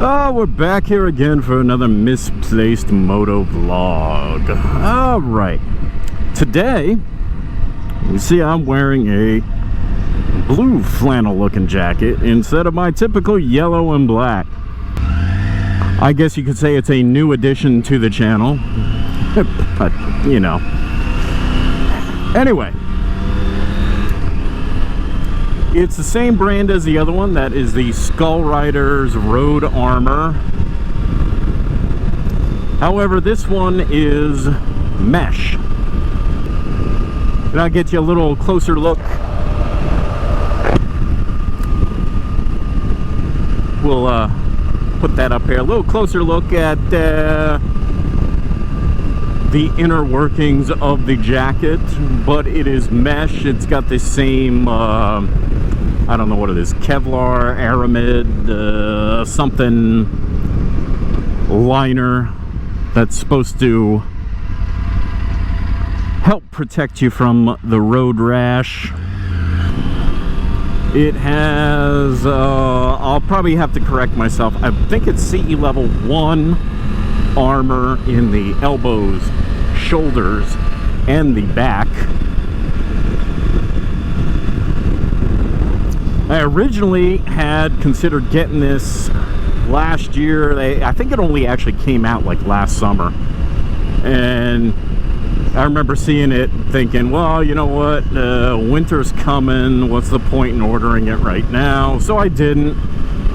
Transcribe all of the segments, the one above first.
Oh, we're back here again for another misplaced moto vlog. All right, today you see I'm wearing a blue flannel looking jacket instead of my typical yellow and black. I guess you could say it's a new addition to the channel, but you know. Anyway, it's the same brand as the other one. That is the Skull Riderz Road Armor. However, this one is mesh. And I'll get you a little closer look. We'll put that up here. A little closer look at the inner workings of the jacket. But it is mesh. It's got the same I don't know what it is, Kevlar, aramid, something liner that's supposed to help protect you from the road rash. It has, I'll probably have to correct myself, I think it's CE level 1 armor in the elbows, shoulders, and the back. I originally had considered getting this last year. I think it only actually came out like last summer. And I remember seeing it thinking, well, you know what, winter's coming. What's the point in ordering it right now? So I didn't.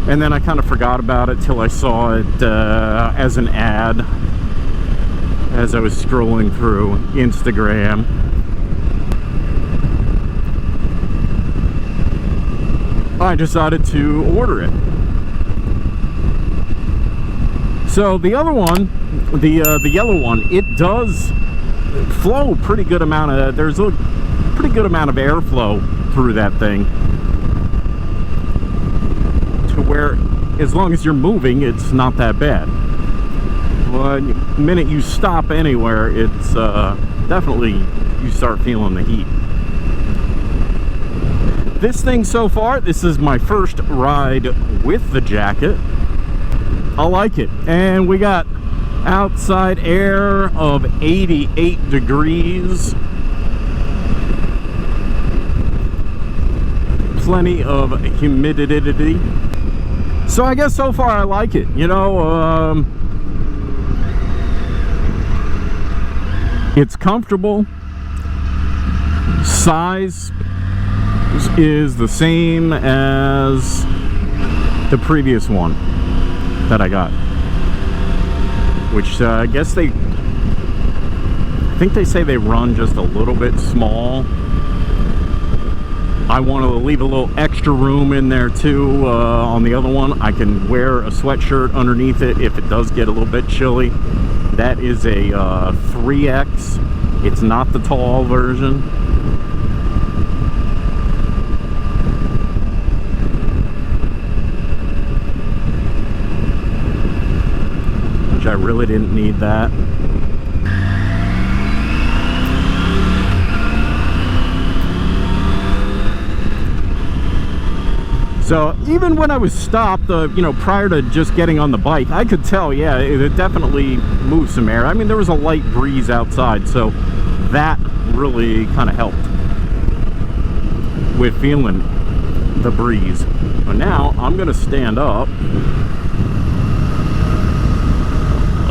And then I kind of forgot about it till I saw it as an ad as I was scrolling through Instagram. I decided to order it. So the other one, the yellow one, it does flow pretty good amount of, there's a pretty good amount of airflow through that thing, to where as long as you're moving, it's not that bad. Well, the minute you stop anywhere, it's definitely, you start feeling the heat. This thing so far, this is my first ride with the jacket. I like it. And we got outside air of 88 degrees. Plenty of humidity. So I guess so far I like it. You know, it's comfortable. Size is the same as the previous one that I got, which I guess I think they say they run just a little bit small. I want to leave a little extra room in there too. On the other one, I can wear a sweatshirt underneath it if it does get a little bit chilly. That is a 3X. It's not the tall version. I really didn't need that. So even when I was stopped, you know, prior to just getting on the bike, I could tell, yeah, it definitely moved some air. I mean, there was a light breeze outside, so that really kind of helped with feeling the breeze. But now I'm gonna stand up.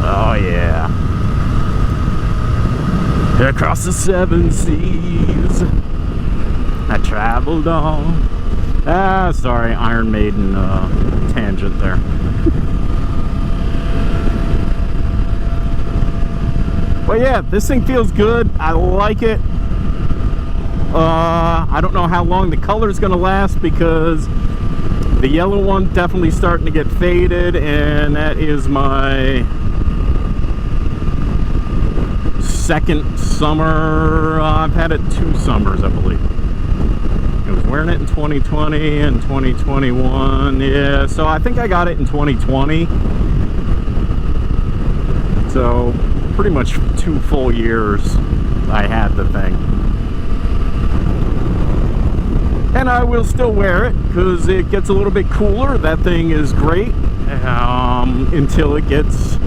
Oh yeah. Across the 7 seas I traveled on. Sorry, Iron Maiden tangent there. But yeah, this thing feels good. I like it. I don't know how long the color is gonna last, because the yellow one definitely starting to get faded, and that is my second summer. I've had it 2 summers, I believe. I was wearing it in 2020 and 2021. Yeah, so I think I got it in 2020. So pretty much 2 full years I had the thing. And I will still wear it because it gets a little bit cooler. That thing is great. until it gets,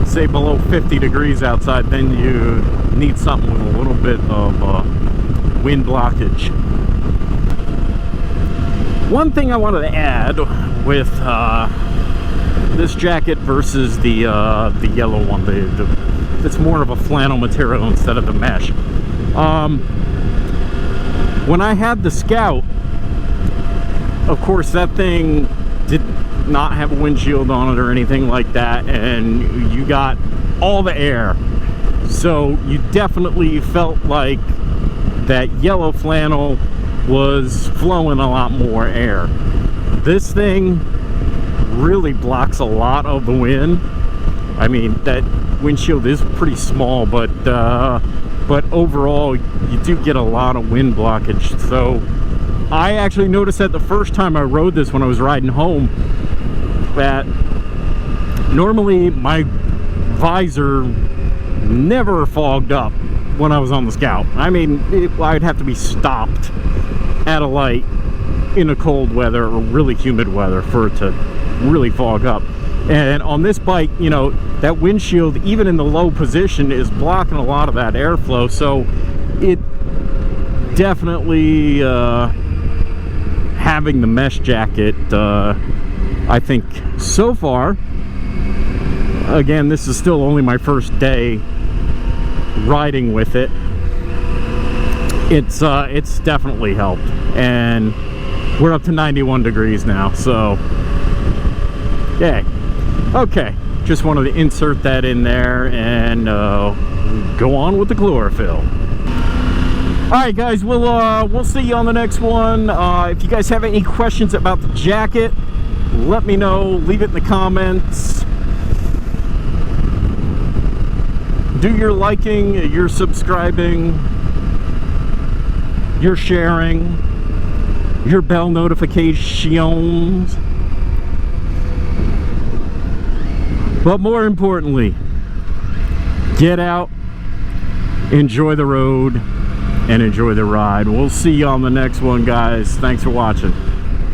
say, below 50 degrees outside. Then you need something with a little bit of wind blockage. One thing I wanted to add with this jacket versus the yellow one, it's more of a flannel material instead of the mesh. When I had the Scout, of course, that thing did not have a windshield on it or anything like that, and you got all the air, so you definitely felt like that yellow flannel was flowing a lot more air. This thing really blocks a lot of the wind. I mean, that windshield is pretty small, but overall you do get a lot of wind blockage. So I actually noticed that the first time I rode this when I was riding home, that normally my visor never fogged up when I was on the Scout. I mean, I'd have to be stopped at a light in a cold weather or really humid weather for it to really fog up. And on this bike, you know, that windshield, even in the low position, is blocking a lot of that airflow. So it definitely, having the mesh jacket, I think so far, again, this is still only my first day riding with it, it's definitely helped. And we're up to 91 degrees now, so yeah. Okay, just wanted to insert that in there and go on with the chlorophyll. Alright guys, we'll see you on the next one. If you guys have any questions about the jacket, let me know. Leave it in the comments. Do your liking, your subscribing, your sharing, your bell notifications. But more importantly, get out, enjoy the road, and enjoy the ride. We'll see you on the next one, guys. Thanks for watching.